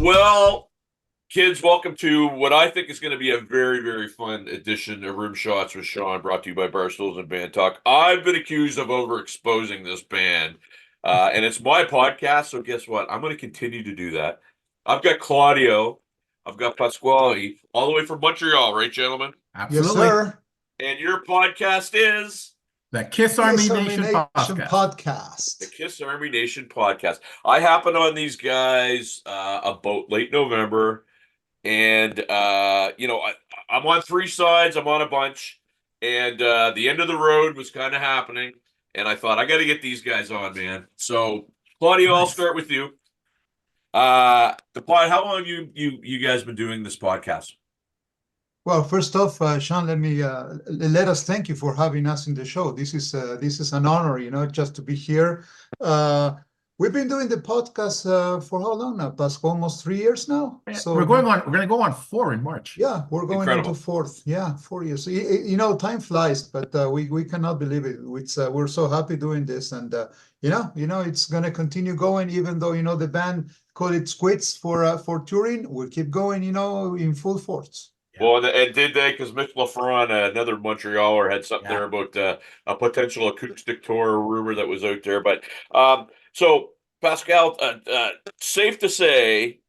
Well, kids, welcome to what I think is going to be a very, very fun edition of Rimshots with Sean, brought to you by Barstools and Bandtalk. I've been accused of overexposing this band, and it's my podcast, so guess what? I'm going to continue to do that. I've got Claudio, I've got Pasquale, all the way from Montreal, right, gentlemen? Yes, Absolutely. sir. And your podcast is The Kiss Army Nation podcast. the Kiss Army Nation podcast. I happened on these guys about late November. And, I'm on three sides. I'm on a bunch. And the end of the road was kind of happening. And I thought, I got to get these guys on, man. So, Claudio, I'll start with you. How long have you guys been doing this podcast? Well, first off, Sean, let us thank you for having us in the show. This is an honor, just to be here. We've been doing the podcast for how long now? Past almost 3 years now. So we're going to go on 4 in March. Yeah, we're going Incredible. into fourth. Yeah, 4 years. Time flies, but we cannot believe it. We're so happy doing this, and it's gonna continue going, even though the band call it quits for touring. We'll keep going, in full force. Well, and did they? Because Mitch LaFron, another Montrealer, had something there about a potential acoustic tour rumor that was out there. But so Pascal, safe to say,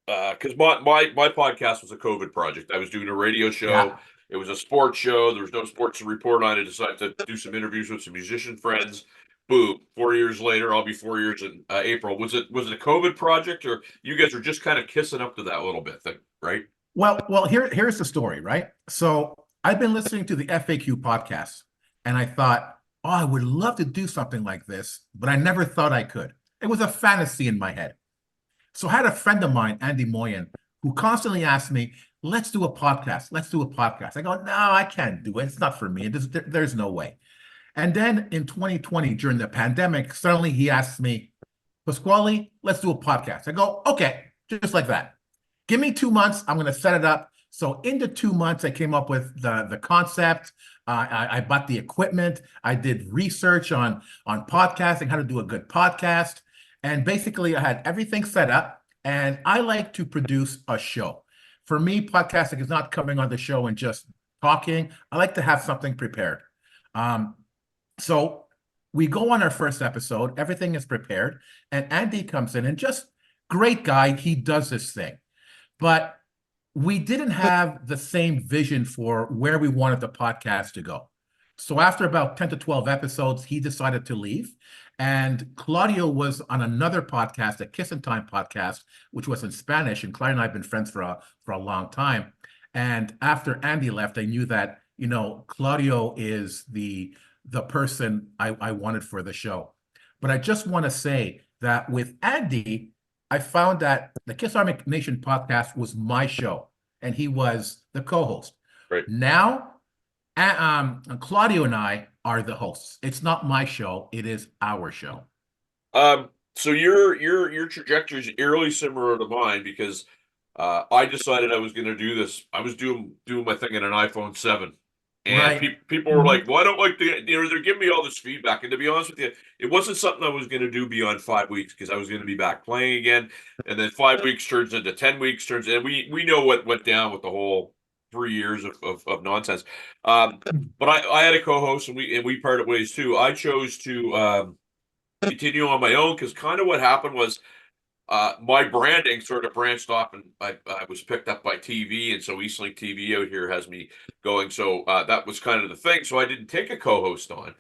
because my podcast was a COVID project. I was doing a radio show. Yeah. It was a sports show. There was no sports to report on. I decided to do some interviews with some musician friends. Boom! 4 years later, I'll be 4 years in April. Was it a COVID project, or you guys were just kind of kissing up to that little bit thing, right? Well, here's the story, right? So I've been listening to the FAQ podcast, and I thought, oh, I would love to do something like this, but I never thought I could. It was a fantasy in my head. So I had a friend of mine, Andy Moyen, who constantly asked me, let's do a podcast. Let's do a podcast. I go, no, I can't do it. It's not for me. There's no way. And then in 2020, during the pandemic, suddenly he asked me, Pasquale, let's do a podcast. I go, okay, just like that. Give me 2 months. I'm going to set it up. So in the 2 months, I came up with the concept. I bought the equipment. I did research on podcasting, how to do a good podcast. And basically, I had everything set up. And I like to produce a show. For me, podcasting is not coming on the show and just talking. I like to have something prepared. So we go on our first episode. Everything is prepared. And Andy comes in, and just great guy. He does this thing. But we didn't have the same vision for where we wanted the podcast to go. So after about 10 to 12 episodes, he decided to leave. And Claudio was on another podcast, a Kiss and Time podcast, which was in Spanish. And Claudio and I have been friends for a long time. And after Andy left, I knew that, Claudio is the person I wanted for the show. But I just want to say that with Andy, I found that the Kiss Army Nation podcast was my show, and he was the co-host. Right. Now, Claudio and I are the hosts. It's not my show; it is our show. So your trajectory is eerily similar to mine, because I decided I was going to do this. I was doing my thing in an iPhone 7. And Right. people were like, "Well, I don't like the," they're giving me all this feedback. And to be honest with you, it wasn't something I was going to do beyond 5 weeks, because I was going to be back playing again. And then 5 weeks turns into 10 weeks, and we know what went down with the whole 3 years of nonsense. But I had a co-host, and we parted ways too. I chose to continue on my own, because kind of what happened was, my branding sort of branched off, and I was picked up by TV, and so Eastlink TV out here has me going. So that was kind of the thing. So I didn't take a co-host on.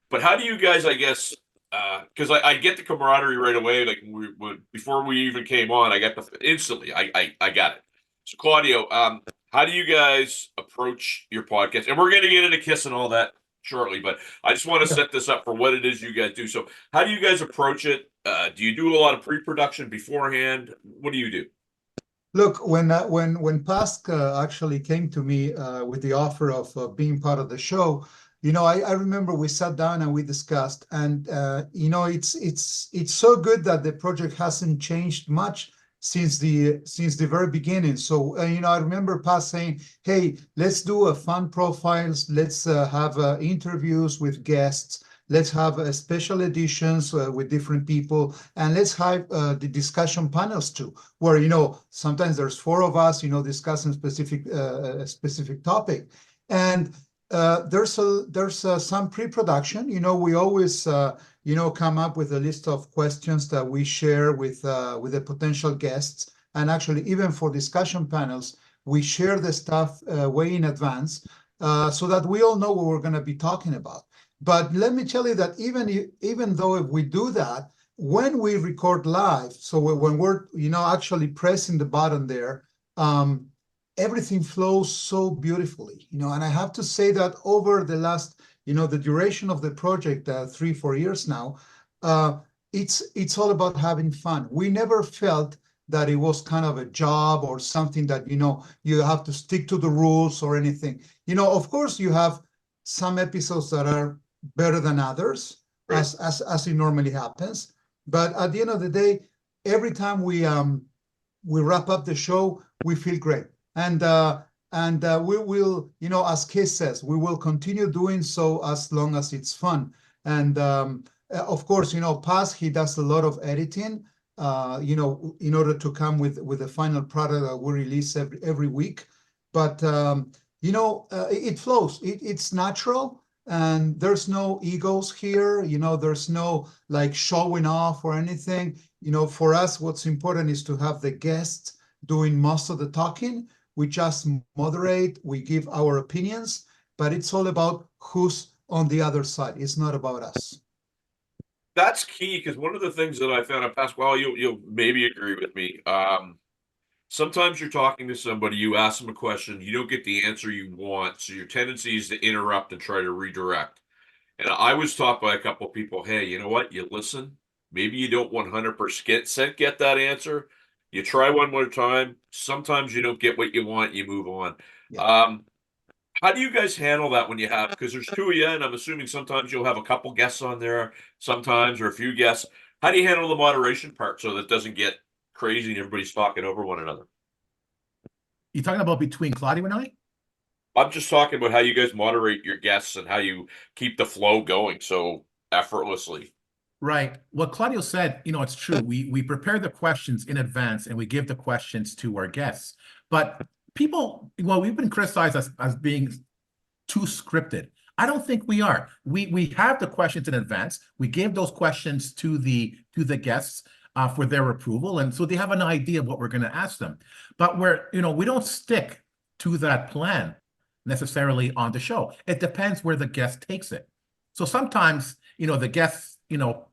But how do you guys, I guess, because I get the camaraderie right away. Like before we even came on, I got instantly. I got it. So Claudio, how do you guys approach your podcast? And we're going to get into Kiss and all that shortly, but I just want to set this up for what it is you guys do. So how do you guys approach it? Do you do a lot of pre-production beforehand? What do you do? Look, when Pask actually came to me with the offer of being part of the show, I remember we sat down and we discussed, and it's so good that the project hasn't changed much since the very beginning. So I remember Pask saying, "Hey, let's do a fun profiles. Let's have interviews with guests. let's have special editions with different people, and let's have the discussion panels too, where, sometimes there's four of us, discussing specific topic. And there's some pre-production. We always come up with a list of questions that we share with the potential guests. And actually, even for discussion panels, we share the stuff way in advance, so that we all know what we're going to be talking about. But let me tell you that even though if we do that, when we record live, so when we're actually pressing the button there, everything flows so beautifully. And I have to say that over the last, the duration of the project, 3-4 years now, it's all about having fun. We never felt that it was kind of a job or something that you have to stick to the rules or anything. Of course, you have some episodes that are better than others, right, as it normally happens. But at the end of the day, every time we wrap up the show, we feel great. And we will, as Keith says, we will continue doing so as long as it's fun. And of course, Paz, he does a lot of editing, in order to come with the final product that we release every week. But it flows. It's natural, and there's no egos here. There's no like showing off or anything. For us, what's important is to have the guests doing most of the talking. We just moderate, we give our opinions, but it's all about who's on the other side. It's not about us. That's key, because one of the things that I found out, Pasquale, you'll maybe agree with me. Sometimes you're talking to somebody, you ask them a question, you don't get the answer you want, so your tendency is to interrupt and try to redirect. And I was taught by a couple of people, hey, you know what? You listen. Maybe you don't 100% get that answer. You try one more time. Sometimes you don't get what you want. You move on. Yeah. How do you guys handle that when you have, because there's two of you, and I'm assuming sometimes you'll have a couple guests on there, sometimes, or a few guests. How do you handle the moderation part so that it doesn't get crazy and everybody's talking over one another? You talking about between Claudio and I? I'm just talking about how you guys moderate your guests and how you keep the flow going so effortlessly. Right. What Claudio said, it's true. We prepare the questions in advance and we give the questions to our guests. But people, we've been criticized as being too scripted. I don't think we are. We have the questions in advance. We give those questions to the guests for their approval, and so they have an idea of what we're going to ask them. But we don't stick to that plan necessarily on the show. It depends where the guest takes it. So sometimes, the guests,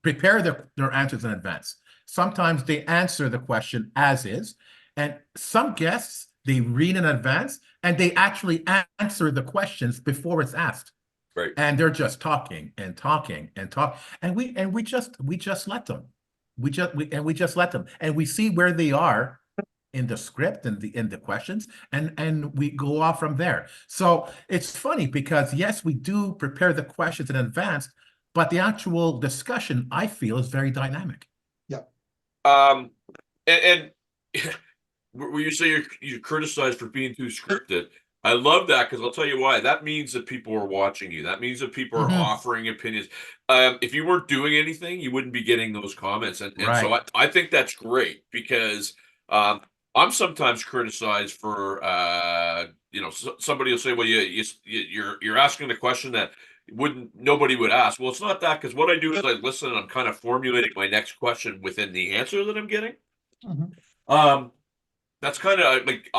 prepare their answers in advance. Sometimes they answer the question as is, and some guests, they read in advance and they actually answer the questions before it's asked. Right. And they're just talking and talking and talk. And we just let them. We just let them. And we see where they are in the script and in the questions, and we go off from there. So it's funny because yes, we do prepare the questions in advance, but the actual discussion, I feel, is very dynamic. Yeah. And where you say you're criticized for being too scripted, I love that, because I'll tell you why. That means that people are watching you. That means that people are offering opinions. If you weren't doing anything, you wouldn't be getting those comments. And so I think that's great, because I'm sometimes criticized for somebody will say, well, you're asking the question that nobody would ask. Well, it's not that, because what I do is I listen and I'm kind of formulating my next question within the answer that I'm getting. That's kind of like,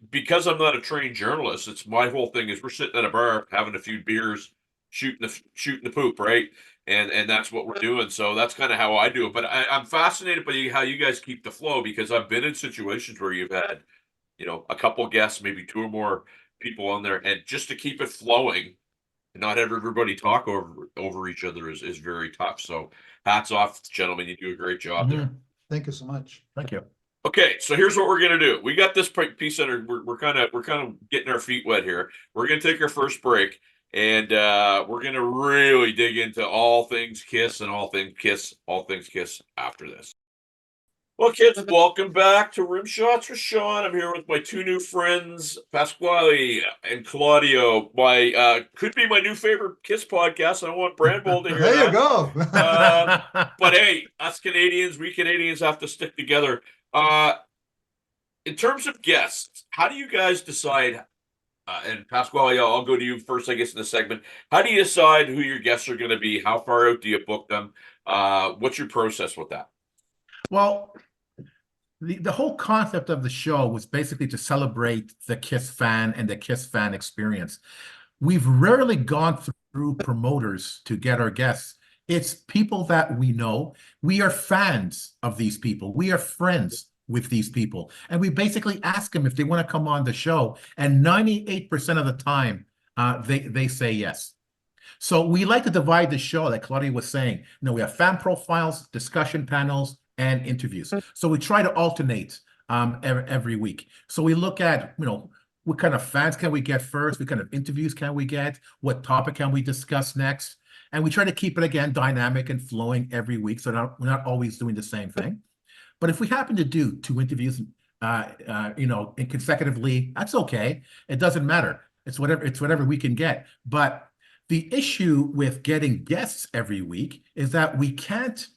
because I'm not a trained journalist, it's my whole thing is we're sitting at a bar having a few beers, shooting the poop, right? And that's what we're doing. So that's kind of how I do it. But I'm fascinated by how you guys keep the flow, because I've been in situations where you've had, a couple guests, maybe two or more people on there, and just to keep it flowing and not have everybody talk over each other is very tough. So hats off, gentlemen. You do a great job there. Thank you so much. Thank you. Okay, so here's what we're gonna do. We got this piece under. We're kind of getting our feet wet here. We're gonna take our first break, and we're gonna really dig into all things Kiss and all things Kiss after this. Well, kids, welcome back to Rimshots with Sean. I'm here with my two new friends, Pasquale and Claudio. My could be my new favorite Kiss podcast. I don't want Brandwell to hear There you that. go. But hey, us Canadians, we Canadians have to stick together. In terms of guests, how do you guys decide? And Pasquale, I'll go to you first, I guess, in the segment. How do you decide who your guests are going to be? How far out do you book them? What's your process with that? Well, the whole concept of the show was basically to celebrate the Kiss fan and the Kiss fan experience. We've rarely gone through promoters to get our guests. It's people that we know. We are fans of these people. We are friends with these people. And we basically ask them if they want to come on the show. And 98% of the time, they say yes. So we like to divide the show, like Claudia was saying. We have fan profiles, discussion panels, and interviews. So we try to alternate every week. So we look at, what kind of fans can we get first? What kind of interviews can we get? What topic can we discuss next? And we try to keep it, again, dynamic and flowing every week. So we're not always doing the same thing. But if we happen to do 2 interviews, consecutively, that's okay. It doesn't matter. It's whatever we can get. But the issue with getting guests every week is that we can't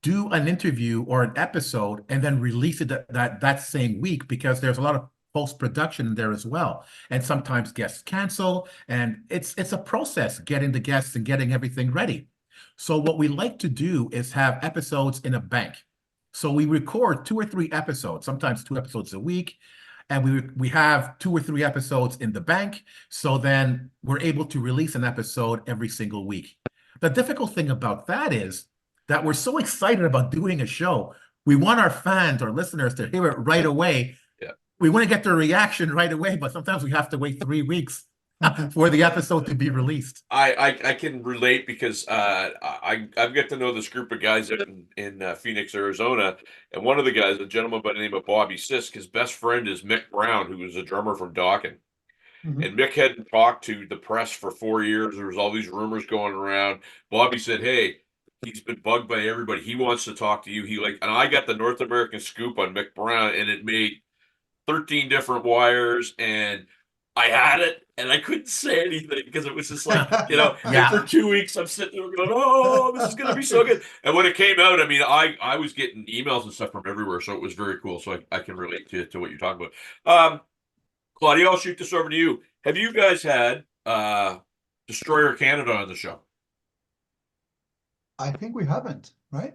do an interview or an episode and then release it that same week, because there's a lot of post-production there as well. And sometimes guests cancel, and it's a process getting the guests and getting everything ready. So what we like to do is have episodes in a bank. So we record 2 or 3 episodes, sometimes 2 episodes a week, and we have 2 or 3 episodes in the bank. So then we're able to release an episode every single week. The difficult thing about that is that we're so excited about doing a show. We want our fans, our listeners, to hear it right away. Yeah. We want to get their reaction right away, but sometimes we have to wait 3 weeks for the episode to be released. I can relate because I've got to know this group of guys in Phoenix, Arizona, and one of the guys, a gentleman by the name of Bobby Sisk, his best friend is Mick Brown, who was a drummer from Dawkins. And Mick hadn't talked to the press for 4 years. There was all these rumors going around. Bobby said, "Hey, he's been bugged by everybody. He wants to talk to you." And I got the North American scoop on Mick Brown, and it made 13 different wires, and I had it, and I couldn't say anything because it was just like, Yeah. and for 2 weeks I'm sitting there going, "Oh, this is going to be so good." And when it came out, I mean, I was getting emails and stuff from everywhere, so it was very cool. So I can relate to what you're talking about. Claudio, I'll shoot this over to you. Have you guys had Destroyer Canada on the show? I think we haven't, right?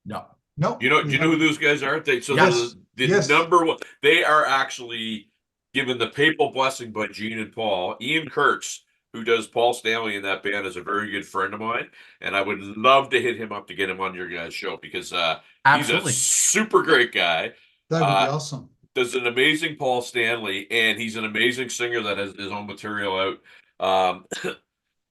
No. No. Do you know who those guys are? Yes. Yes. Number one, they are actually given the papal blessing by Gene and Paul. Ian Kurtz, who does Paul Stanley in that band, is a very good friend of mine, and I would love to hit him up to get him on your guys' show because Absolutely. he's a super great guy. That would be awesome. Does an amazing Paul Stanley, and he's an amazing singer that has his own material out.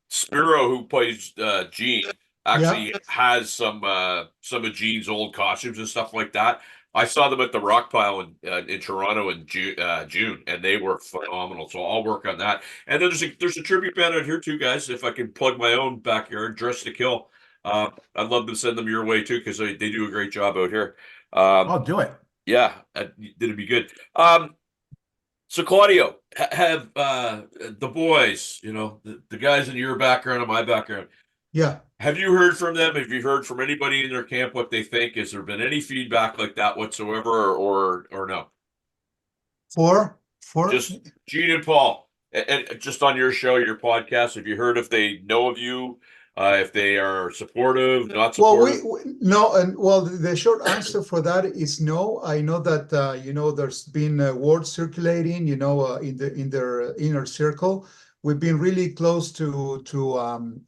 Spiro, who plays Gene, actually has some of Gene's old costumes and stuff like that. I saw them at the Rock Pile in Toronto in June, and they were phenomenal. So I'll work on that. And then there's a tribute band out here too, guys. If I can plug my own backyard, Dress to Kill. I'd love to send them your way too, because they do a great job out here. I'll do it. Yeah, it'd be good. So Claudio, have the boys, the guys in your background and my background. Yeah. Have you heard from them? Have you heard from anybody in their camp what they think? Has there been any feedback like that whatsoever, or no? For Just Gene and Paul, and just on your show, your podcast. Have you heard if they know of you? If they are supportive, not supportive? No, and the short answer for that is no. I know that there's been word circulating, in their inner circle. We've been really close to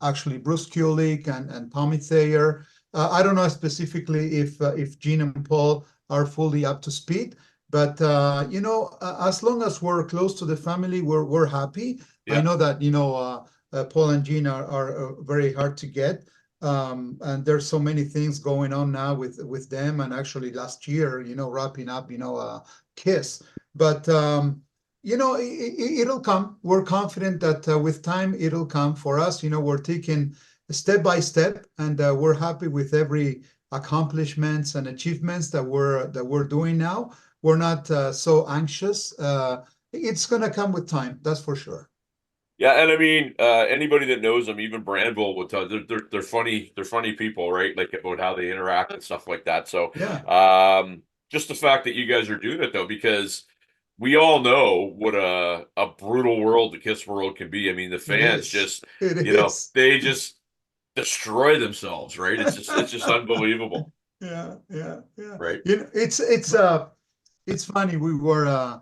actually Bruce Kulick and Tommy Thayer. I don't know specifically if Gene and Paul are fully up to speed, but as long as we're close to the family, we're happy. Yeah. I know that Paul and Gene are very hard to get, and there's so many things going on now with them, and actually last year, wrapping up, Kiss. But it'll come. We're confident that with time it'll come for us. We're taking step by step, and we're happy with every accomplishments and achievements that we're doing now. We're not so anxious. It's gonna come with time, that's for sure. Yeah, and I mean, anybody that knows them, even Brandville would tell they're funny. They're funny people, right? Like about how they interact and stuff like that. So, Yeah. just the fact that you guys are doing it though, because we all know what a brutal world the Kiss world can be. I mean, the It fans is. just, It you know, is. they just destroy themselves, right? It's just unbelievable, Yeah, yeah, yeah. right? You know, it's funny. We were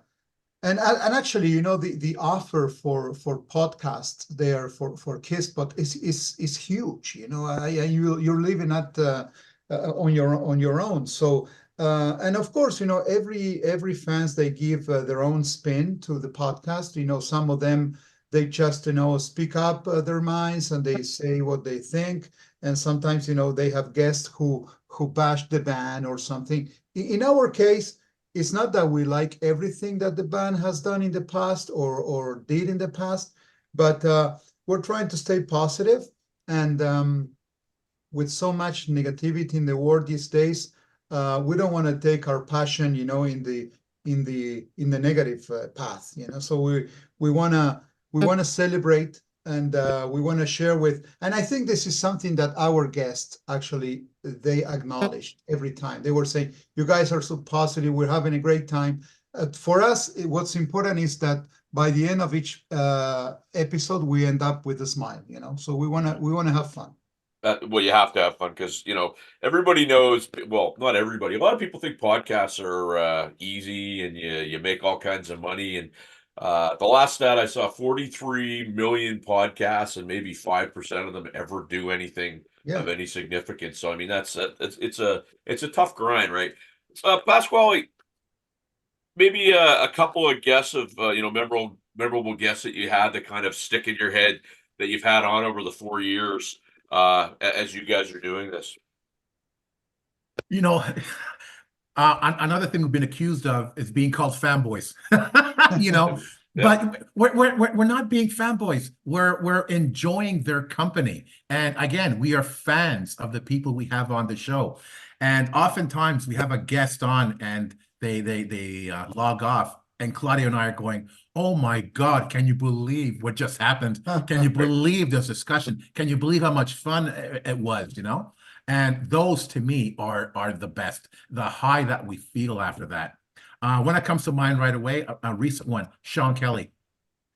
and actually, you know, the offer for podcasts there for Kiss, but is huge. You know, you're living at on your own. So and of course, you know, every fans they give their own spin to the podcast. You know, some of them they just, you know, speak up their minds and they say what they think. And sometimes, you know, they have guests who bash the band or something. In our case, it's not that we like everything that the band has done in the past or did in the past, but we're trying to stay positive. And with so much negativity in the world these days, we don't want to take our passion, you know, in the negative path, you know. So we wanna celebrate and we want to share with. And I think this is something that our guests actually they acknowledged every time. They were saying, "You guys are so positive. We're having a great time." For us, what's important is that by the end of each episode, we end up with a smile. You know, so we wanna have fun. Well, you have to have fun because you know everybody knows. Well, not everybody. A lot of people think podcasts are easy and you make all kinds of money. And the last stat I saw, 43 million podcasts, and maybe 5% of them ever do anything Yeah. of any significance. So I mean, it's a tough grind, right? Pasquale, maybe a couple of guests of you know memorable guests that you had that kind of stick in your head that you've had on over the 4 years as you guys are doing this. You know, another thing we've been accused of is being called fanboys. You know, Yeah, but we're not being fanboys. We're enjoying their company. And again, we are fans of the people we have on the show. And oftentimes we have a guest on and they log off. And Claudio and I are going, "Oh my God, can you believe what just happened? Can you believe this discussion? Can you believe how much fun it was, you know?" And those to me are the best. The high that we feel after that. When it comes to mind right away, a recent one, Sean Kelly.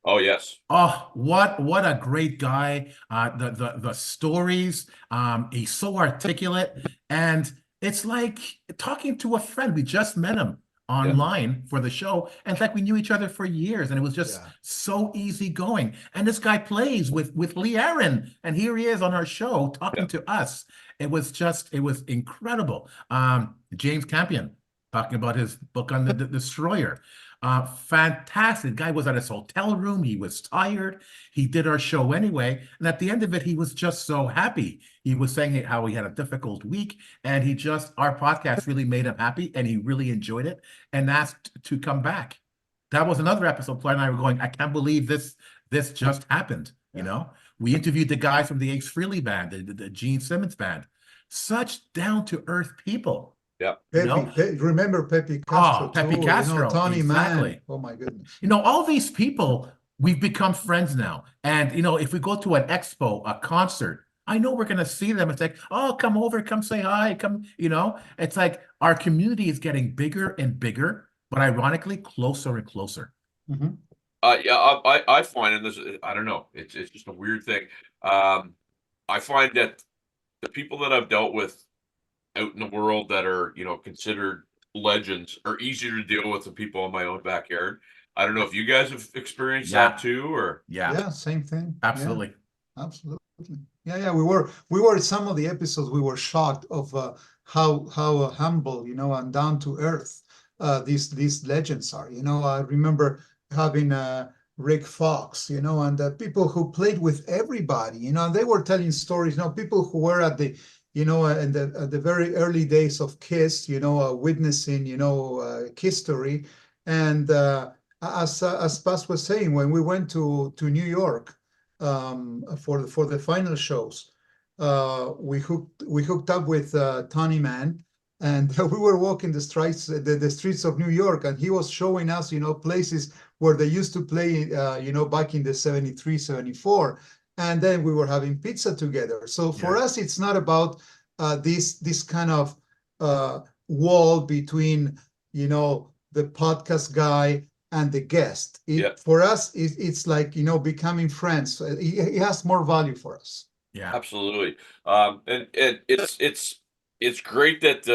oh yes, Oh, what a great guy. The stories, he's so articulate, and it's like talking to a friend. We just met him yeah, online for the show, and it's like we knew each other for years, and it was just Yeah. so easy going. And this guy plays with Lee Aaron, and here he is on our show yeah, talking to us. It was incredible. James Campion talking about his book on the Destroyer. Fantastic. Guy was at his hotel room. He was tired. He did our show anyway. And at the end of it, he was just so happy. He was saying how he had a difficult week and our podcast really made him happy and he really enjoyed it and asked to come back. That was another episode. Claire and I were going, I can't believe this just happened. You know, we interviewed the guys from the Ace Frehley band, the Gene Simmons band, such down to earth people. yeah. You know, Remember Pepe Castro Pepe too, you know, Castro, Tony exactly. Mann. Oh my goodness. You know, all these people, we've become friends now. And, you know, if we go to an expo, a concert, I know we're going to see them. It's like, oh, come over, come say hi, come, you know, it's like our community is getting bigger and bigger, but ironically, closer and closer. Mhm. Yeah, I find, and this, I don't know, it's just a weird thing. I find that the people that I've dealt with out in the world that are, you know, considered legends are easier to deal with than people in my own backyard. I don't know if you guys have experienced Yeah. that too, or Yeah, Yeah, same thing. absolutely. Yeah, absolutely. Yeah, we were some of the episodes we were shocked of how humble, you know, and down to earth these legends are. You know, I remember having Rick Fox, you know, and people who played with everybody, you know, and they were telling stories, you know, people who were at the, you know, in the very early days of Kiss, you know, witnessing, you know, history. And as Paz was saying, when we went to New York for the final shows, we hooked up with Tony Man, and we were walking the streets of New York, and he was showing us, places where they used to play, back in the 73, 74. And then we were having pizza together. So for us, it's not about this kind of wall between, the podcast guy and the guest. For us, it's like, becoming friends. It has more value for us. Yeah, absolutely. And it's great that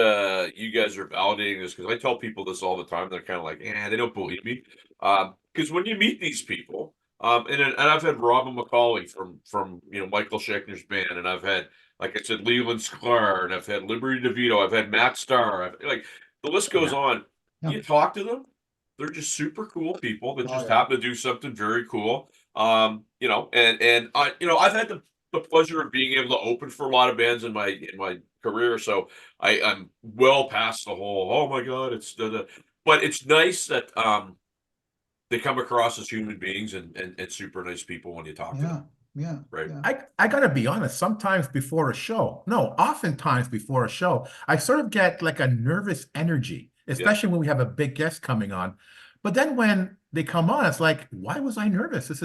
you guys are validating this, because I tell people this all the time. They're kind of like, they don't believe me. Because when you meet these people, and I've had Robin McCauley from Michael Schechner's band, and I've had, like I said, Leland Sklar, and I've had Liberty DeVito, I've had Matt Starr, like the list goes on. Yeah. You talk to them, they're just super cool people that just yeah. happen to do something very cool. And I've had the pleasure of being able to open for a lot of bands in my career, so I'm well past the whole, oh my god, it's but it's nice that they come across as human beings and super nice people when you talk to them. Yeah. Right. Yeah. I gotta be honest, oftentimes before a show, I sort of get like a nervous energy, especially when we have a big guest coming on. But then when they come on, it's like, why was I nervous? This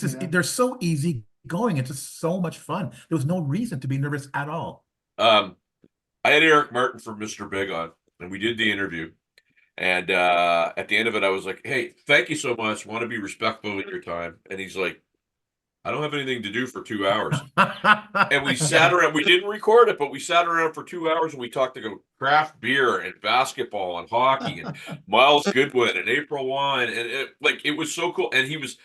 is they're so easy going. It's just so much fun. There was no reason to be nervous at all. I had Eric Martin from Mr. Big on, and we did the interview. And at the end of it, I was like, hey, thank you so much. Want to be respectful of your time. And he's like, I don't have anything to do for 2 hours. And we sat around, we didn't record it, but we sat around for 2 hours and we talked to craft beer and basketball and hockey and Miles Goodwin and April Wine. And it was so cool. And he was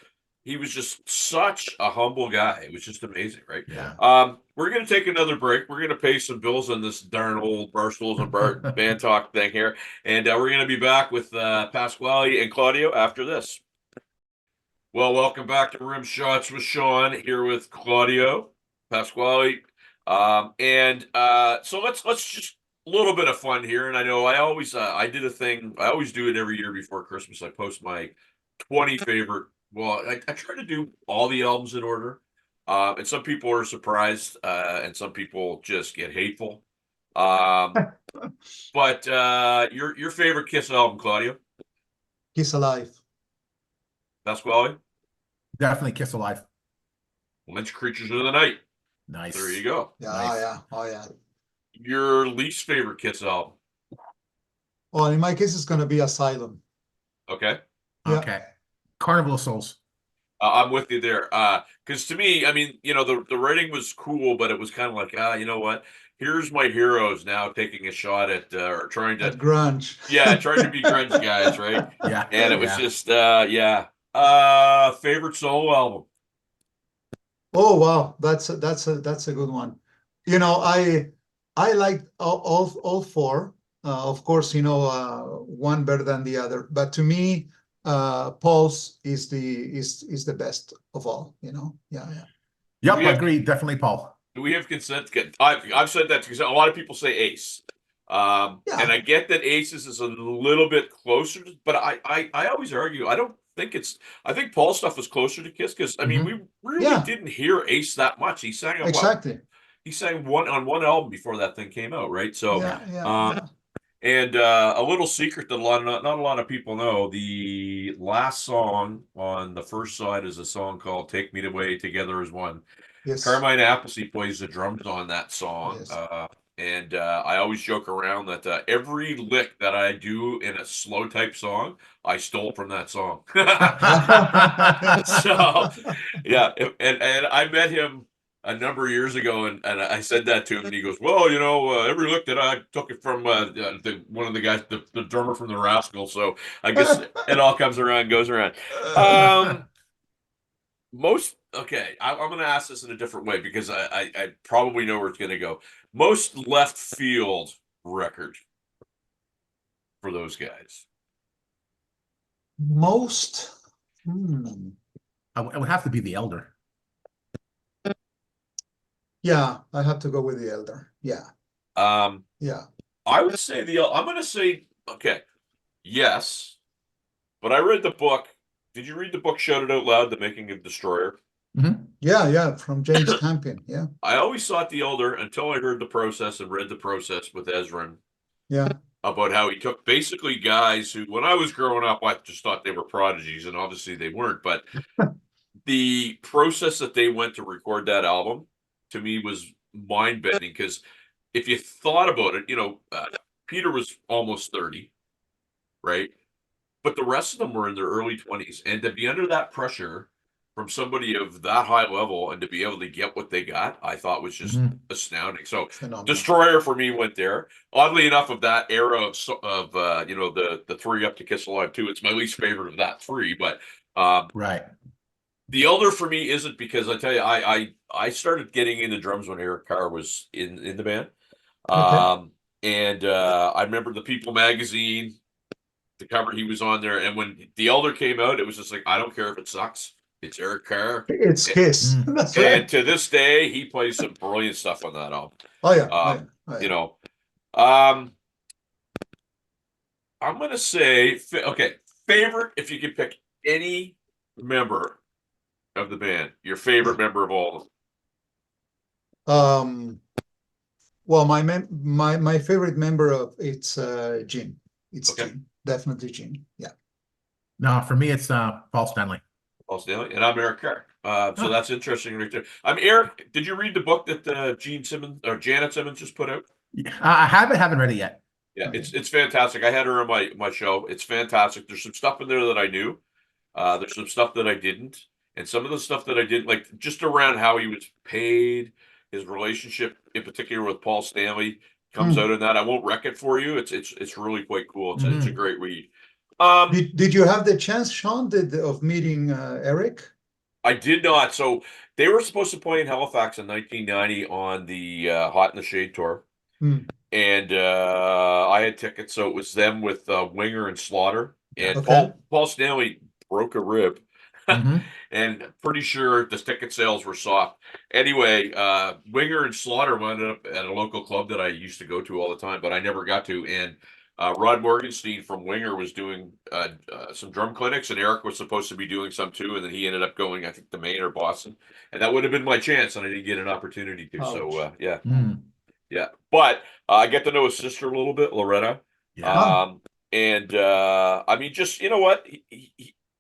just such a humble guy. It was just amazing, right? Yeah. We're going to take another break. We're going to pay some bills on this darn old Barstools and Bandtalk thing here. And we're going to be back with Pasquale and Claudio after this. Well, welcome back to Rimshots with Sean, here with Claudio, Pasquale. So let's just a little bit of fun here. And I know I always I did a thing, I always do it every year before Christmas. I post my 20 favorite. Well, I try to do all the albums in order. And some people are surprised, and some people just get hateful. But your favorite Kiss album, Claudio? Kiss Alive. Pasquale? Definitely Kiss Alive. Lynch Creatures of the Night. Nice. There you go. Yeah, Nice. yeah. Oh, yeah. Your least favorite Kiss album? Well, in my case, it's going to be Asylum. Okay. Yeah. Okay. Carnival of Souls. I'm with you there. Because to me, I mean, the writing was cool, but it was kind of like, you know what? Here's my heroes now taking a shot at or trying to At grunge. Yeah, trying to be grunge guys, right? Yeah. And it was just favorite solo album. Oh wow, that's a good one. I like all four. Of course, one better than the other. But to me, Paul's is the best of all. Yeah. Yep, I agree. Definitely Paul. Do we have consent? I've said that because a lot of people say Ace. And I get that Aces is a little bit closer, but I always argue I think Paul's stuff was closer to Kiss, because I mean we really didn't hear Ace that much. He sang he sang on one album before that thing came out, right? So and a little secret that not a lot of people know, the last song on the first side is a song called Take Me Away Together as One. Yes. Carmine Appice plays the drums on that song. Yes. And I always joke around that every lick that I do in a slow type song, I stole from that song. So, yeah. And I met him a number of years ago, and I said that to him, and he goes, well, every lick that I took it from one of the guys, the drummer from the Rascals. So I guess it all comes around, goes around. I'm going to ask this in a different way, because I probably know where it's going to go. Most left field record for those guys. Most. I would have to be the Elder. Yeah, I have to go with the Elder. Yeah. Yeah. I would say I'm going to say, okay, yes, but I read the book. Did you read the book Shout It Out Loud, The Making of Destroyer? Yeah, from James Campion. Yeah, I always thought the elder until I heard the process and read the process with Ezra yeah. about how he took basically guys who, when I was growing up, I just thought they were prodigies, and obviously they weren't. But the process that they went to record that album to me was mind bending because if you thought about it, Peter was almost 30, right? But the rest of them were in their early 20s. And to be under that pressure from somebody of that high level and to be able to get what they got, I thought was just astounding. So Phenomenal. Destroyer for me went there. Oddly enough, of that era of the three up to Kiss Alive 2, it's my least favorite of that three. But Right. the Elder for me isn't, because I tell you, I started getting into drums when Eric Carr was in the band. Okay. And I remember the People magazine, the cover he was on there, and when the Elder came out, it was just like, I don't care if it sucks, it's Eric Carr. It's Kiss. That's And right. to this day, he plays some brilliant stuff on that album. Oh yeah. Oh, yeah. I'm gonna say, okay, favorite, if you could pick any member of the band, your favorite member of all of them. Well, my favorite member of it's Gene. It's Okay. Gene. Definitely Gene. Yeah. No, for me, it's Paul Stanley. Paul Stanley, and I'm Eric Carr. So Oh. that's interesting right there. I'm Eric. Did you read the book that Gene Simmons or Janet Simmons just put out? I haven't read it yet. Yeah, it's fantastic. I had her on my show. It's fantastic. There's some stuff in there that I knew. There's some stuff that I didn't, and some of the stuff that I didn't, like just around how he was paid, his relationship in particular with Paul Stanley comes out in that. I won't wreck it for you. It's really quite cool. It's a great read. Did you have the chance, Sean, of meeting Eric? I did not. So they were supposed to play in Halifax in 1990 on the Hot in the Shade tour. And I had tickets, so it was them with Winger and Slaughter. And Okay. Paul Stanley broke a rib, and pretty sure the ticket sales were soft. Anyway, Winger and Slaughter wound up at a local club that I used to go to all the time, but I never got to. And Rod Morgenstein from Winger was doing some drum clinics, and Eric was supposed to be doing some too. And then he ended up going, I think, to Maine or Boston, and that would have been my chance, and I didn't get an opportunity to. Ouch. So yeah. Yeah, but I get to know his sister a little bit, Loretta. Yeah. And I mean, just, you know what?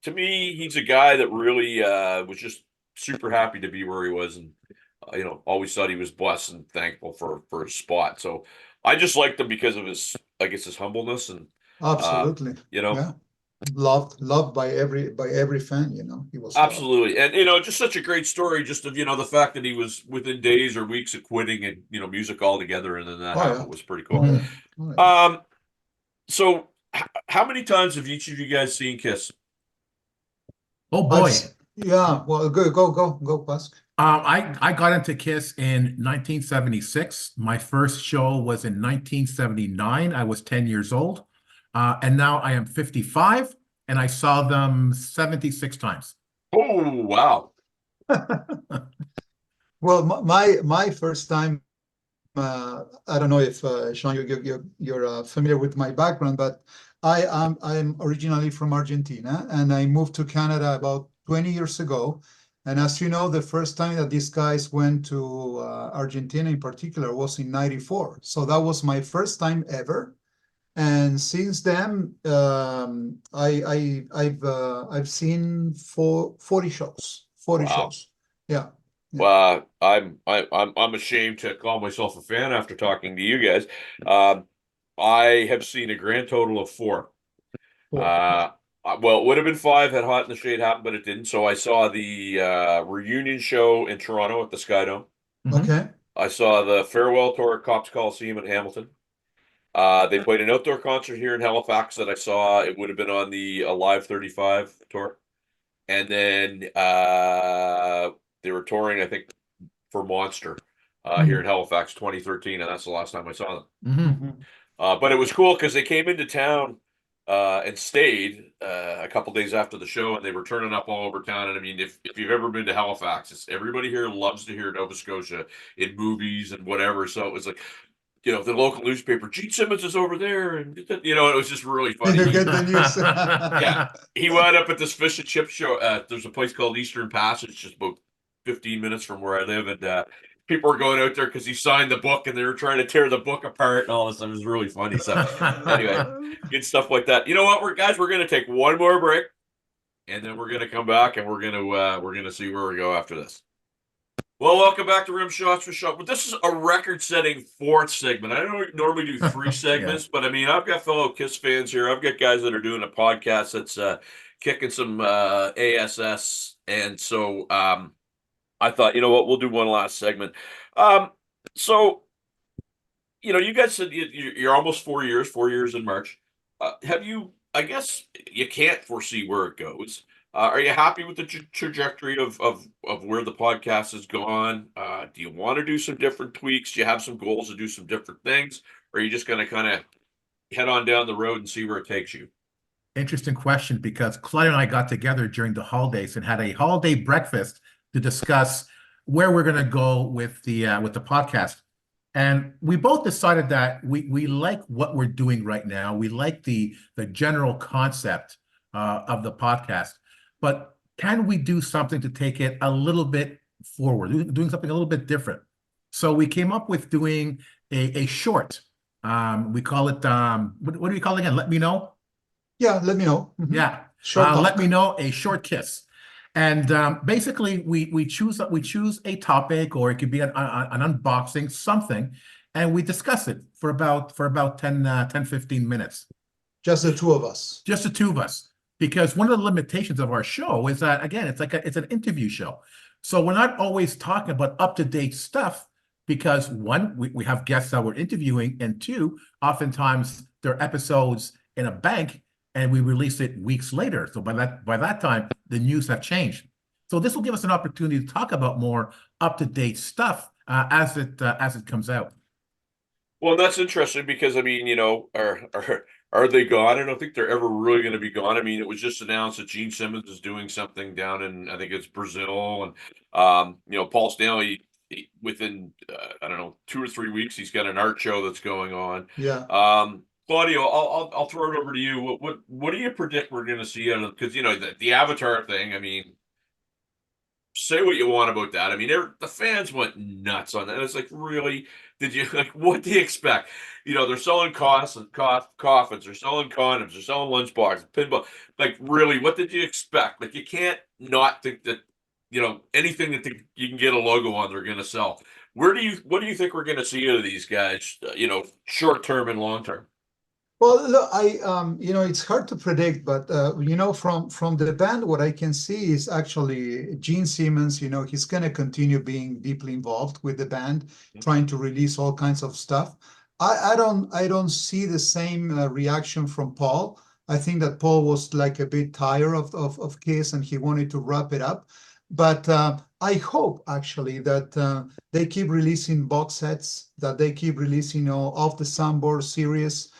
To me, he's a guy that really was just super happy to be where he was, and always thought he was blessed and thankful for his spot. So I just liked him because of his, I guess, his humbleness and Absolutely. Yeah. Loved by every fan, he was loved. Absolutely. And just such a great story, just of the fact that he was within days or weeks of quitting and music altogether, and then that happened was pretty cool. So how many times have each of you guys seen Kiss? Oh boy. Yeah, well, go, Pasc. I got into Kiss in 1976. My first show was in 1979. I was 10 years old. And now I am 55, and I saw them 76 times. Oh, wow. Well, my first time, I don't know if Sean, you're familiar with my background, but I'm originally from Argentina, and I moved to Canada about 20 years ago. And as you know, the first time that these guys went to Argentina in particular was in '94. So that was my first time ever. And since then, I've seen 40 shows. 40 shows. Yeah. Well, I'm ashamed to call myself a fan after talking to you guys. I have seen a grand total of 4. Well, it would have been 5 had Hot in the Shade happened, but it didn't. So I saw the reunion show in Toronto at the Skydome. Okay. I saw the farewell tour at Cops Coliseum in Hamilton. They played an outdoor concert here in Halifax that I saw. It would have been on the Alive 35 tour. And then they were touring, I think, for Monster here in Halifax 2013, and that's the last time I saw them. But it was cool because they came into town and stayed a couple days after the show, and they were turning up all over town. And I mean, if you've ever been to Halifax, everybody here loves to hear Nova Scotia in movies and whatever. So it was like, the local newspaper, Gene Simmons is over there, and it was just really funny. You get the news. Yeah, he wound up at this fish and chip show. There's a place called Eastern Passage, just about 15 minutes from where I live, and people were going out there because he signed the book, and they were trying to tear the book apart and all this stuff. It was really funny. So anyway, good stuff like that. You know what, we're going to take one more break, and then we're going to come back, and we're going to see where we go after this. Well, welcome back to Rimshots with Shot. But this is a record-setting fourth segment. I don't normally do three segments, but I mean, I've got fellow Kiss fans here. I've got guys that are doing a podcast that's kicking some ASS, and so I thought, you know what, we'll do one last segment. So, you know, you guys said you're almost 4 years in March. Have you? I guess you can't foresee where it goes. Are you happy with the trajectory of where the podcast has gone? Do you want to do some different tweaks? Do you have some goals to do some different things? Or are you just going to kind of head on down the road and see where it takes you? Interesting question, because Claudio and I got together during the holidays and had a holiday breakfast to discuss where we're going to go with the podcast. And we both decided that we like what we're doing right now. We like the general concept of the podcast, but can we do something to take it a little bit forward, doing something a little bit different? So we came up with doing a short. We call it what do we call it again? Let me know. Yeah, let me know. Yeah, Short talk. let me know, a short kiss. And basically, we choose a topic, or it could be an unboxing, something, and we discuss it for about 10, 15 minutes. Just the two of us. Just the two of us. Because one of the limitations of our show is that, again, it's an interview show. So we're not always talking about up-to-date stuff, because one, we have guests that we're interviewing, and two, oftentimes they're episodes in a bank, and we release it weeks later. So by that time, the news have changed. So this will give us an opportunity to talk about more up-to-date stuff as it comes out. Well, that's interesting because, I mean, you know, are they gone? I don't think they're ever really going to be gone. I mean, it was just announced that Gene Simmons is doing something down in, I think it's Brazil, and you know, Paul Stanley, within I don't know, 2 or 3 weeks, he's got an art show that's going on. Yeah. Claudio, I'll throw it over to you. What do you predict we're going to see out of? Because you know the Avatar thing. I mean, say what you want about that. I mean, the fans went nuts on that. And it's like, really? Did you like? What do you expect? You know, they're selling coffins, they're selling condoms, they're selling lunchboxes, pinball. Like, really, what did you expect? Like, you can't not think that, you know, anything that you can get a logo on, they're going to sell. What do you think we're going to see out of these guys? You know, short term and long term. Well, look, you know, it's hard to predict, but you know, from the band, what I can see is actually Gene Simmons. You know, he's going to continue being deeply involved with the band, trying to release all kinds of stuff. I don't see the same reaction from Paul. I think that Paul was like a bit tired of Kiss, and he wanted to wrap it up. But I hope actually that they keep releasing box sets, that they keep releasing, you know, Off the Soundboard series.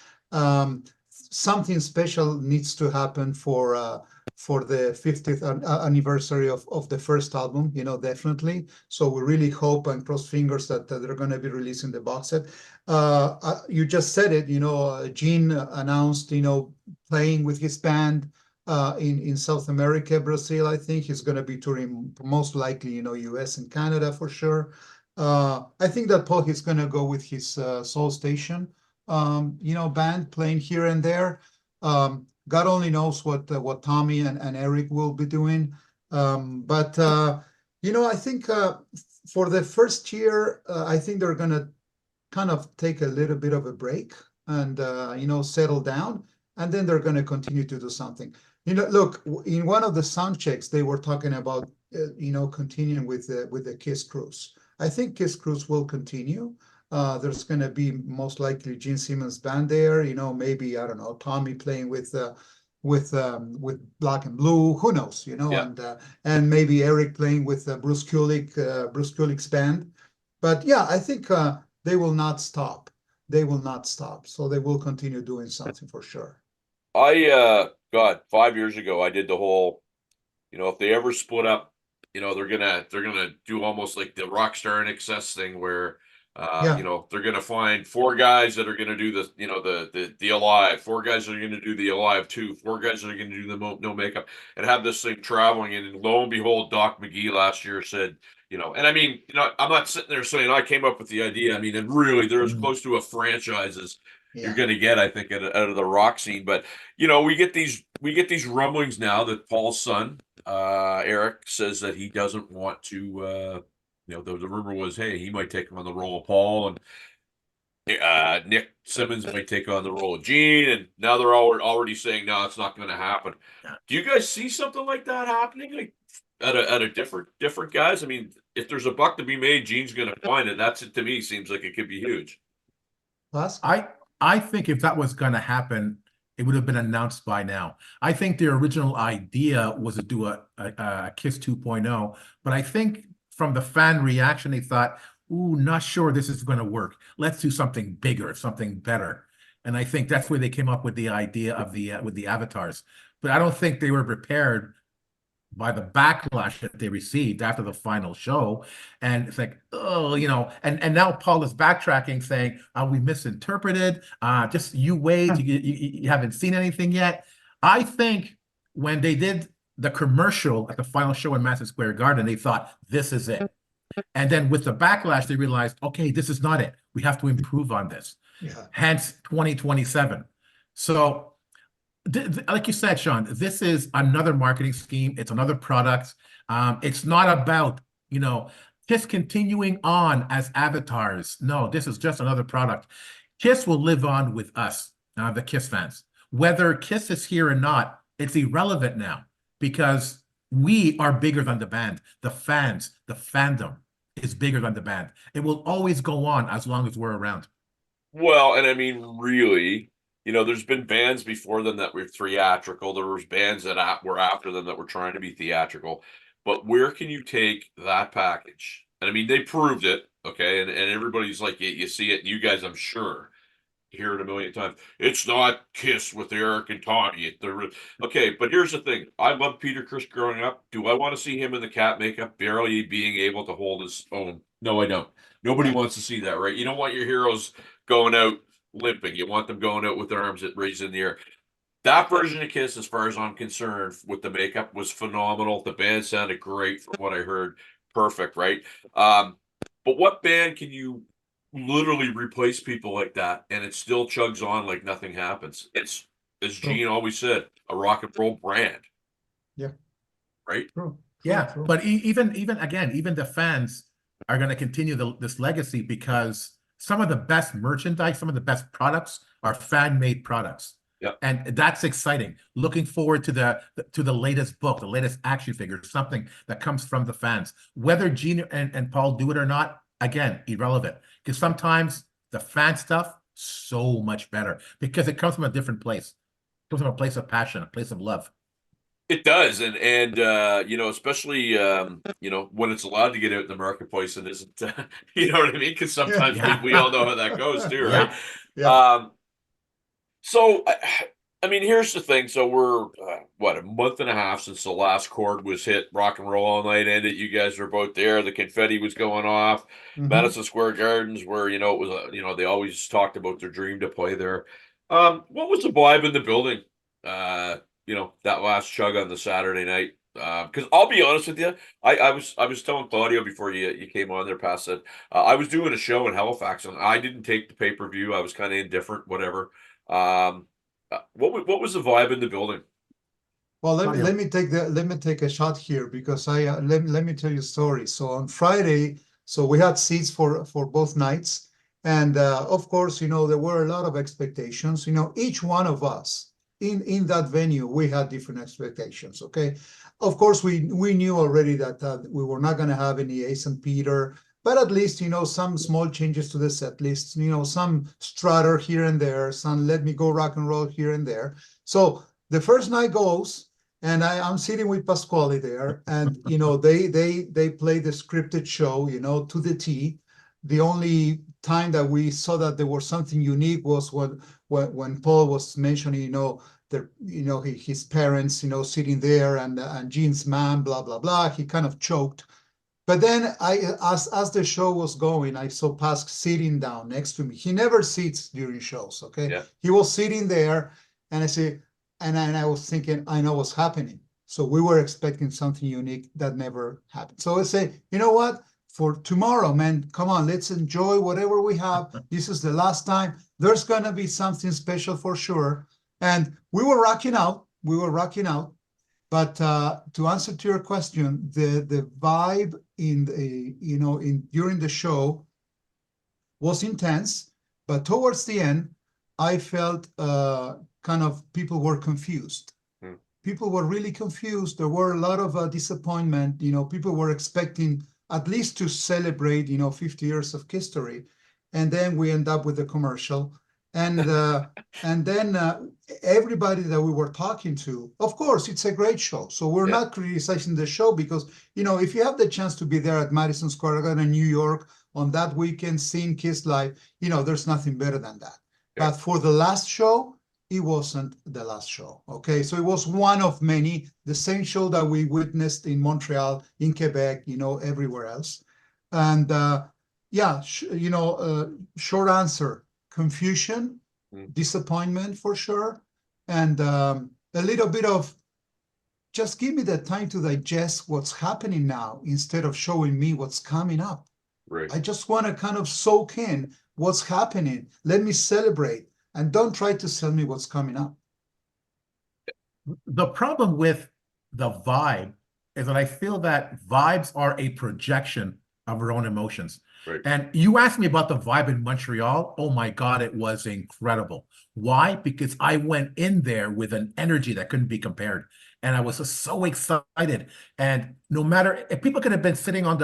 Something special needs to happen for the 50th anniversary of the first album, you know, definitely. So we really hope and cross fingers that they're going to be releasing the box set. You just said it, you know, Gene announced, you know, playing with his band in South America, Brazil. I think he's going to be touring most likely, you know, US and Canada for sure. I think that Paul is going to go with his Soul Station you know, band playing here and there. God only knows what Tommy and Eric will be doing. But you know, I think for the first year, I think they're gonna kind of take a little bit of a break and you know, settle down, and then they're gonna continue to do something. You know, look, in one of the sound checks, they were talking about you know, continuing with the Kiss Cruise. I think Kiss Cruise will continue. There's going to be most likely Gene Simmons band there. You know, maybe, I don't know, Tommy playing with Black and Blue. Who knows? You know, Yeah. And maybe Eric playing with Bruce Kulick's band. But yeah, I think they will not stop. They will not stop. So they will continue doing something for sure. God, 5 years ago, I did the whole, you know, if they ever split up, you know, they're gonna do almost like the Rockstar and Excess thing where. Yeah. You know, they're going to find 4 guys that are going to do the, you know, the Alive, 4 guys that are going to do the Alive 2, 4 guys that are going to do the no makeup, and have this thing traveling. And lo and behold, Doc McGee last year said, you know, and I mean, you know, I'm not sitting there saying I came up with the idea. I mean, and really, they're as close to a franchise as you're going to get, I think, out of the rock scene. But you know, we get these rumblings now that Paul's son, Eric, says that he doesn't want to. You know, the rumor was, hey, he might take him on the role of Paul, and Nick Simmons might take on the role of Gene, and now they're already saying no, it's not going to happen. Do you guys see something like that happening, like at a different guys? I mean, if there's a buck to be made, Gene's going to find it. That's it to me. Seems like it could be huge. I think if that was going to happen, it would have been announced by now. I think the original idea was to do a Kiss 2.0, but I think from the fan reaction, they thought, ooh, not sure this is going to work. Let's do something bigger, something better. And I think that's where they came up with the idea of the with the avatars. But I don't think they were prepared by the backlash that they received after the final show. And it's like, oh, you know, and now Paul is backtracking saying, we misinterpreted. Just you wait, you haven't seen anything yet. I think when they did the commercial at the final show in Madison Square Garden, they thought, this is it. And then with the backlash, they realized, okay, this is not it. We have to improve on this. Hence 2027. So like you said, Sean, this is another marketing scheme. It's another product. It's not about, you know, Kiss continuing on as avatars. No, this is just another product. Kiss will live on with us, the Kiss fans. Whether Kiss is here or not, it's irrelevant now because we are bigger than the band. The fans, the fandom is bigger than the band. It will always go on as long as we're around. Well, and I mean, really, you know, there's been bands before them that were theatrical. There was bands that were after them that were trying to be theatrical. But where can you take that package? And I mean, they proved it, okay? And everybody's like, you see it, and you guys, I'm sure, hear it a million times. It's not Kiss with Eric and Tawny. Okay, but here's the thing. I loved Peter Criss growing up. Do I want to see him in the cat makeup, barely being able to hold his own? No, I don't. Nobody wants to see that, right? You don't want your heroes going out limping. You want them going out with their arms raised in the air. That version of Kiss, as far as I'm concerned, with the makeup was phenomenal. The band sounded great from what I heard. Perfect, right? But what band can you literally replace people like that and it still chugs on like nothing happens? It's, as Gene always said, a rock and roll brand. Yeah. Right? True. Yeah, but even the fans are going to continue this legacy because some of the best merchandise, some of the best products are fan-made products. Yeah. And that's exciting. Looking forward to the latest book, the latest action figure, something that comes from the fans. Whether Gene and Paul do it or not, again, irrelevant. Because sometimes the fan stuff, so much better because it comes from a different place. It comes from a place of passion, a place of love. It does, and you know, especially you know, when it's allowed to get out in the marketplace and isn't, you know what I mean? Because sometimes we all know how that goes too, right? Yeah. So I mean, here's the thing. So we're what, a month and a half since the last chord was hit. Rock and Roll All Night ended. You guys were both there. The confetti was going off. Madison Square Gardens, where you know it was, you know, they always talked about their dream to play there. What was the vibe in the building? You know, that last chug on the Saturday night. Because I'll be honest with you, I was telling Claudio before you came on there, past it. I was doing a show in Halifax, and I didn't take the pay-per-view. I was kind of indifferent, whatever. What was the vibe in the building? Well, let me take a shot here because let me tell you a story. So on Friday, so we had seats for both nights, and of course, you know, there were a lot of expectations. You know, each one of us in that venue, we had different expectations. Okay, of course, we knew already that we were not going to have any Ace and Peter, but at least, you know, some small changes to the set list. You know, some Strutter here and there, some Let Me Go Rock and Roll here and there. So the first night goes, and I'm sitting with Pasquale there, and you know, they play the scripted show, you know, to the T. The only time that we saw that there was something unique was when Paul was mentioning, you know, his parents, you know, sitting there, and Gene's mom, blah blah blah. He kind of choked, but then as the show was going, I saw Pask sitting down next to me. He never sits during shows, okay? Yeah. He was sitting there, and I say, and I was thinking, I know what's happening. So we were expecting something unique that never happened. So I say, you know what? For tomorrow, man, come on, let's enjoy whatever we have. This is the last time. There's gonna be something special for sure. And we were rocking out. We were rocking out. But to answer to your question, the vibe in the during the show was intense, but towards the end, I felt kind of people were confused. People were really confused. There were a lot of disappointment. People were expecting at least to celebrate 50 years of history, and then we end up with the commercial, and then everybody that we were talking to, of course, it's a great show. So we're not criticizing the show, because if you have the chance to be there at Madison Square Garden in New York on that weekend, seeing Kiss live, there's nothing better than that. But for the last show, it wasn't the last show. Okay, so it was one of many, the same show that we witnessed in Montreal, in Quebec, everywhere else. And short answer: confusion, disappointment for sure, and a little bit of just give me the time to digest what's happening now instead of showing me what's coming up. Right. I just want to kind of soak in what's happening. Let me celebrate, and don't try to sell me what's coming up. The problem with the vibe is that I feel that vibes are a projection of our own emotions. Right. And you asked me about the vibe in Montreal. Oh my God, it was incredible. Why? Because I went in there with an energy that couldn't be compared. And I was just so excited. And no matter if people could have been sitting on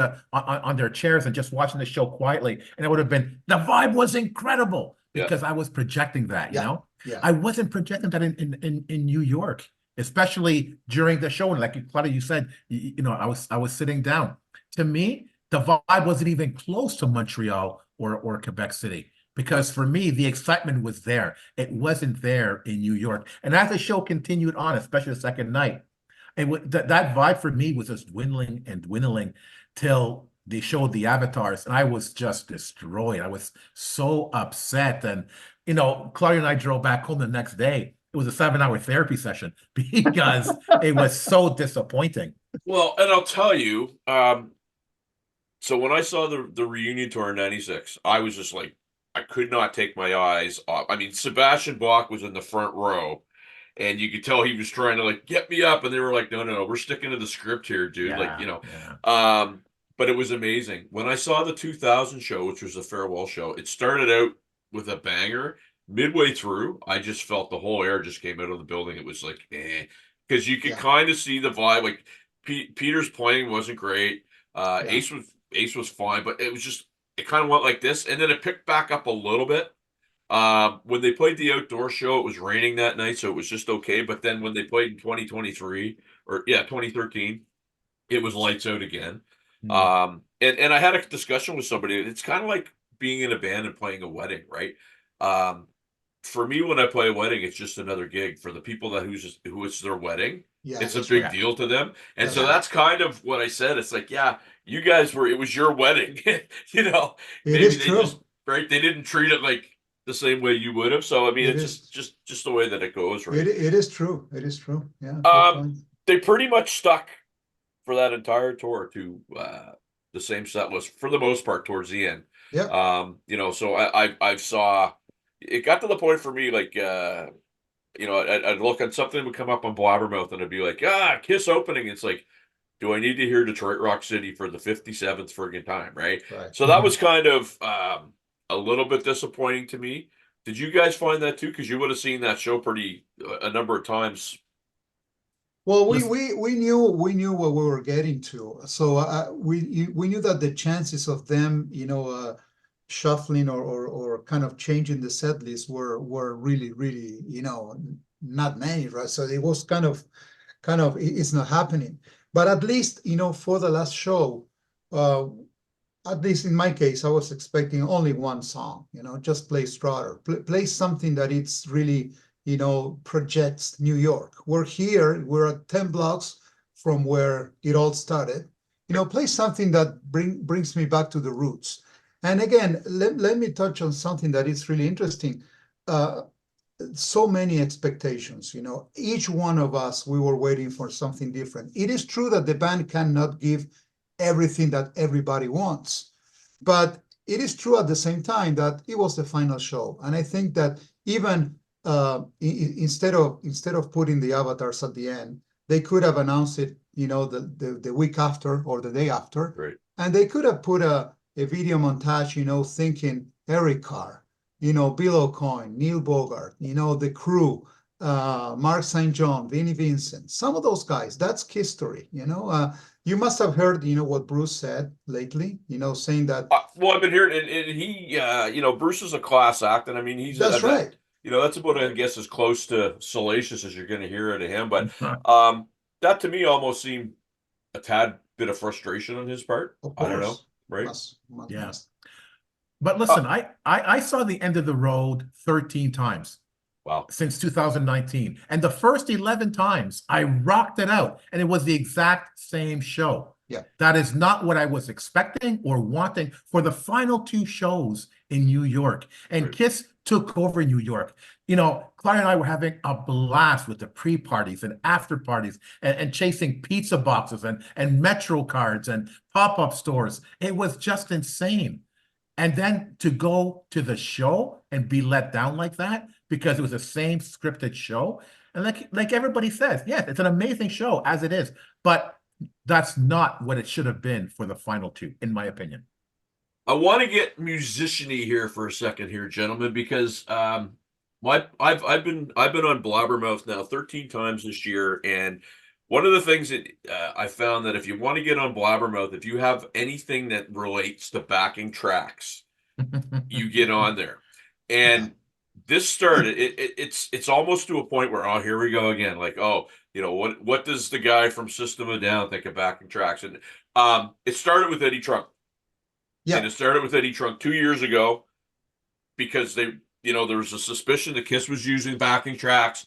their chairs and just watching the show quietly, and it would have been, the vibe was incredible because I was projecting that, you know? Yeah. I wasn't projecting that in New York, especially during the show. And like Claudio, you said, I was sitting down. To me, the vibe wasn't even close to Montreal or Quebec City, because for me, the excitement was there. It wasn't there in New York. And as the show continued on, especially the second night, that vibe for me was just dwindling and dwindling till they showed the avatars, and I was just destroyed. I was so upset. And, Claudio and I drove back home the next day. It was a 7-hour therapy session because it was so disappointing. Well, and I'll tell you, so when I saw the reunion tour in '96, I was just like, I could not take my eyes off. I mean, Sebastian Bach was in the front row, and you could tell he was trying to get me up, and they were like, no, we're sticking to the script here, dude. But it was amazing. When I saw the 2000 show, which was the farewell show, it started out with a banger. Midway through, I just felt the whole air just came out of the building. It was like, because you could kind of see the vibe. Like Peter's playing wasn't great. Ace was fine, but it kind of went like this, and then it picked back up a little bit. When they played the outdoor show, it was raining that night, so it was just okay. But then when they played in 2013, it was lights out again. And I had a discussion with somebody. It's kind of like being in a band and playing a wedding, right? For me, when I play a wedding, it's just another gig. For the people who it's their wedding, it's a big deal to them. And so that's kind of what I said. It's like, you guys it was your wedding, It maybe is they true. they didn't treat it like the same way you would have. So, I mean, it's just the way that it goes, right? It is true. It is true. Yeah. Good point. They pretty much stuck for that entire tour to the same set list for the most part towards the end. Yeah. So I saw it got to the point for me, like, I'd look at something that would come up on Blabbermouth and I'd be like, Kiss opening. It's like, do I need to hear Detroit Rock City for the 57th friggin' time, right? So that was kind of a little bit disappointing to me. Did you guys find that too? Because you would have seen that show a number of times. Well, we knew what we were getting to, so we knew that the chances of them, shuffling or kind of changing the set list were really, really, not many, right? So it was kind of it's not happening. But at least, for the last show, at least in my case, I was expecting only one song, just play Strutter, play something that it's really, projects New York. We're here, we're at 10 blocks from where it all started. Play something that brings me back to the roots. And again, let me touch on something that is really interesting. so many expectations, each one of us, we were waiting for something different. It is true that the band cannot give everything that everybody wants, but it is true at the same time that it was the final show. And I think that even instead of putting the avatars at the end, they could have announced it, the week after or the day after. Right. And they could have put a video montage, thinking Eric Carr, Bill O'Coin, Neil Bogart, the crew, Mark St. John, Vinnie Vincent, some of those guys, that's history, you must have heard, what Bruce said lately, saying that. Well, I've been hearing, and he, Bruce is a class act, and I mean, That's right. That's about, I guess, as close to salacious as you're going to hear out of him. But that to me almost seemed a tad bit of frustration on his part. Of I don't know, course. right? Yeah. Must. But listen, I saw the end of the road 13 times. Wow. Since 2019. And the first 11 times I rocked it out, and it was the exact same show. Yeah. That is not what I was expecting or wanting for the final two shows in New York. And Right. Kiss took over New York. Claudia and I were having a blast with the pre-parties and after parties and chasing pizza boxes and Metro cards and pop-up stores. It was just insane. And then to go to the show and be let down like that because it was the same scripted show. And like everybody says, yes, it's an amazing show as it is, but that's not what it should have been for the final two, in my opinion. I want to get musician-y here for a second here, gentlemen, because I've been on Blabbermouth now 13 times this year, and one of the things that I found that if you want to get on Blabbermouth, if you have anything that relates to backing tracks, you get on there. And this started, it's almost to a point where, oh, here we go again. Like, oh, what does the guy from System of a Down think of backing tracks? And it started with Eddie Trunk. Yeah. And it started with Eddie Trunk 2 years ago because there was a suspicion that Kiss was using backing tracks.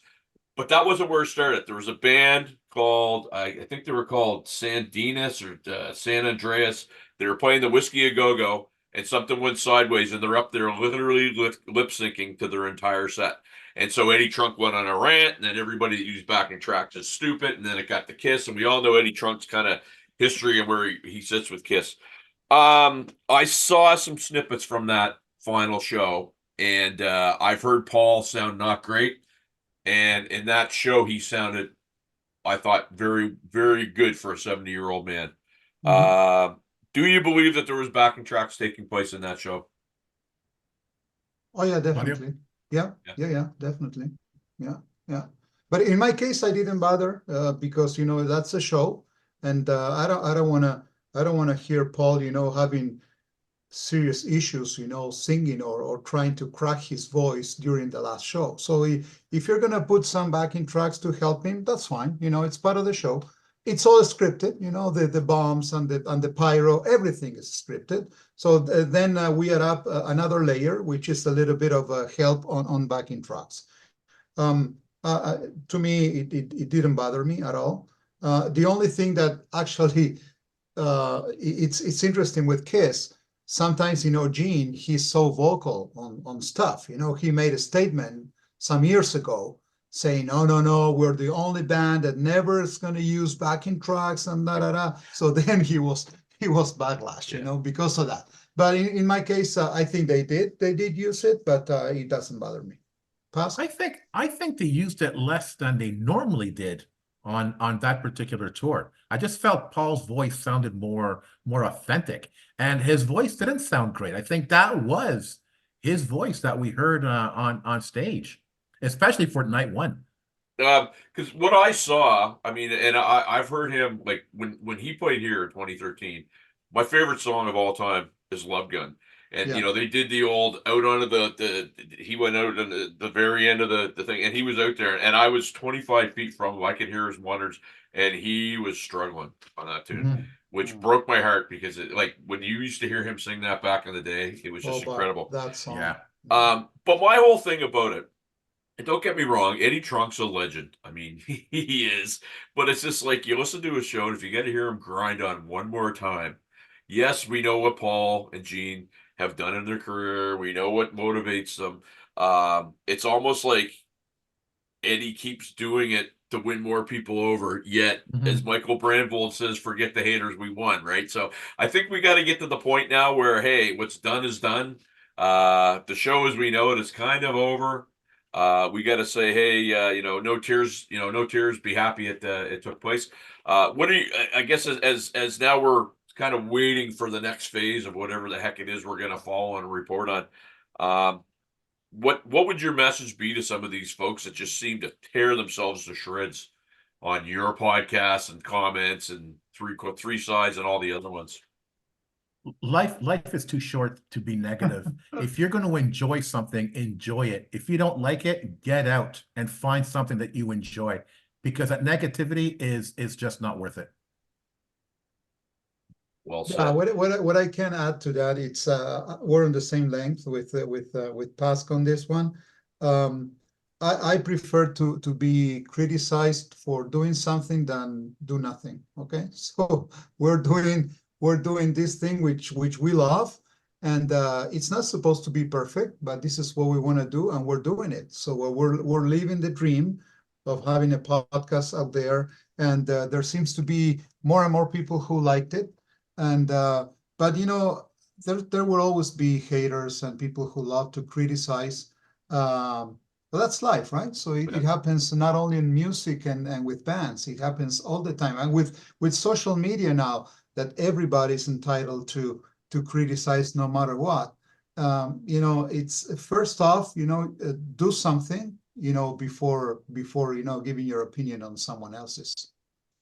But that wasn't where it started. There was a band called, I think they were called San Dinas or San Andreas. They were playing the Whiskey A Go-Go, and something went sideways, and they're up there literally lip syncing to their entire set. And so Eddie Trunk went on a rant, and then everybody that used backing tracks is stupid, and then it got to Kiss, and we all know Eddie Trunk's kind of history and where he sits with Kiss. I saw some snippets from that final show, and I've heard Paul sound not great. And in that show, he sounded, I thought, very, very good for a 70-year-old man. Do you believe that there was backing tracks taking place in that show? Oh yeah, definitely. Yeah, definitely. Yeah. But in my case, I didn't bother because that's a show, and I don't want to hear Paul having serious issues, singing or trying to crack his voice during the last show. So if you're gonna put some backing tracks to help him, that's fine. It's part of the show. It's all scripted. The bombs and the pyro, everything is scripted. So then we add up another layer, which is a little bit of help on backing tracks. To me, it didn't bother me at all. The only thing that actually it's interesting with Kiss. Sometimes, Gene, he's so vocal on stuff. He made a statement some years ago saying, no, we're the only band that never is going to use backing tracks and da. So then he was backlash, because of that. But in my case, I think they did use it, but it doesn't bother me. Pass? I think they used it less than they normally did on that particular tour. I just felt Paul's voice sounded more authentic, and his voice didn't sound great. I think that was his voice that we heard on stage, especially for night one. Because what I saw, I mean, and I've heard him, like when he played here in 2013, my favorite song of all time is Love Gun. And they did the old out onto he went out on the very end of the thing, and he was out there, and I was 25 feet from him. I could hear his wonders, and he was struggling on that tune, which broke my heart because when you used to hear him sing that back in the day, it was just incredible. That song. Yeah. But my whole thing about it, and don't get me wrong, Eddie Trunk's a legend. I mean, he is, but it's just like you listen to a show, and if you got to hear him grind on one more time, yes, we know what Paul and Gene have done in their career. We know what motivates them. It's almost like and he keeps doing it to win more people over. Yet, as Michael Brandvold says, forget the haters, we won, right? So I think we got to get to the point now where, hey, what's done is done. The show as we know it is kind of over. We got to say, hey, no tears, no tears. Be happy it took place. What do you? I guess as now we're kind of waiting for the next phase of whatever the heck it is we're going to follow and report on. What would your message be to some of these folks that just seem to tear themselves to shreds on your podcast and comments and three sides and all the other ones? Life is too short to be negative. If you're going to enjoy something, enjoy it. If you don't like it, get out and find something that you enjoy, because that negativity is just not worth it. Well said. Yeah, what I can add to that, it's we're on the same length with Pasc on this one. I prefer to be criticized for doing something than do nothing. Okay, so we're doing this thing which we love, and it's not supposed to be perfect, but this is what we want to do, and we're doing it. So we're living the dream of having a podcast out there, and there seems to be more and more people who liked it. And but there will always be haters and people who love to criticize. But that's life, right? So it happens not only in music and with bands, it happens all the time. And with social media now, that everybody's entitled to criticize no matter what. It's first off, do something, before giving your opinion on someone else's.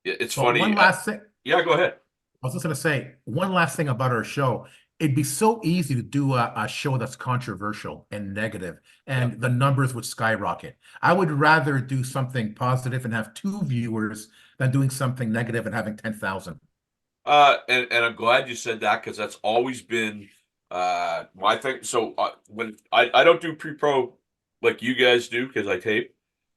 It's But funny. one last thing. Yeah, go ahead. I was just going to say one last thing about our show. It'd be so easy to do a show that's controversial and negative, and the numbers would skyrocket. I would rather do something positive and have 2 viewers than doing something negative and having 10,000. And I'm glad you said that, because that's always been my thing. So when I don't do pre-pro like you guys do, because I tape.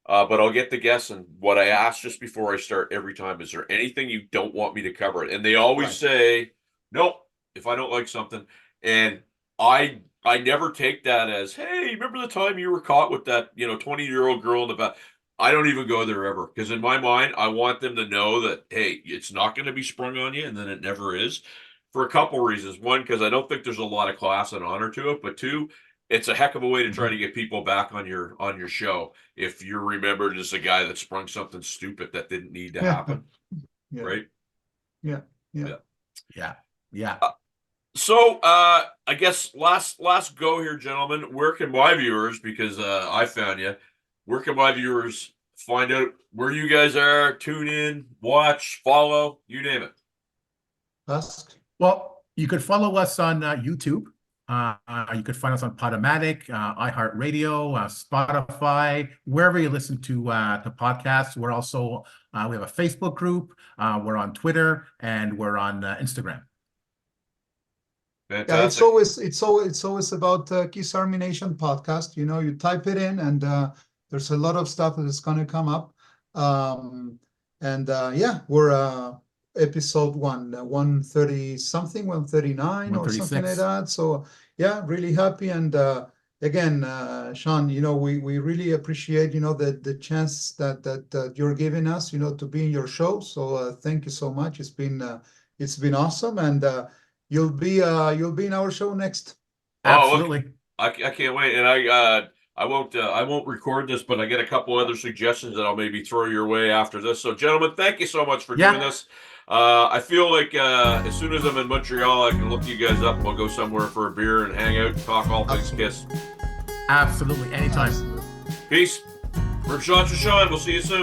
But I'll get the guests, and what I ask just before I start every time, is there anything you don't want me to cover? And they always say, nope, if I don't like something. And I never take that as, hey, remember the time you were caught with that, 20-year-old girl in the back? I don't even go there ever, because in my mind, I want them to know that, hey, it's not going to be sprung on you, and then it never is, for a couple reasons. One, because I don't think there's a lot of class and honor to it, but two, it's a heck of a way to try to get people back on your show if you're remembered as a guy that sprung something stupid that didn't need to happen. Right? Yeah. So I guess last go here, gentlemen. Where can my viewers, because I found you, where can my viewers find out where you guys are, tune in, watch, follow, you name it? Well, you could follow us on YouTube. You could find us on Podomatic, iHeartRadio, Spotify, wherever you listen to podcasts. We're also, we have a Facebook group, we're on Twitter, and we're on Instagram. Fantastic. Yeah, it's always about Kiss Army Nation podcast. You type it in, and there's a lot of stuff that is going to come up. We're episode 130 something, 139 or something like that. So yeah, really happy. And again, Sean, we really appreciate the chance that you're giving us to be in your show. So thank you so much. It's been awesome, and you'll be in our show next. Absolutely. I can't wait. And I won't record this, but I get a couple other suggestions that I'll maybe throw your way after this. So gentlemen, thank you so much for doing this. I feel like as soon as I'm in Montreal, I can look you guys up and we'll go somewhere for a beer and hang out and talk all things Kiss. Absolutely. Anytime. Peace. Rimshots and Sean. We'll see you soon.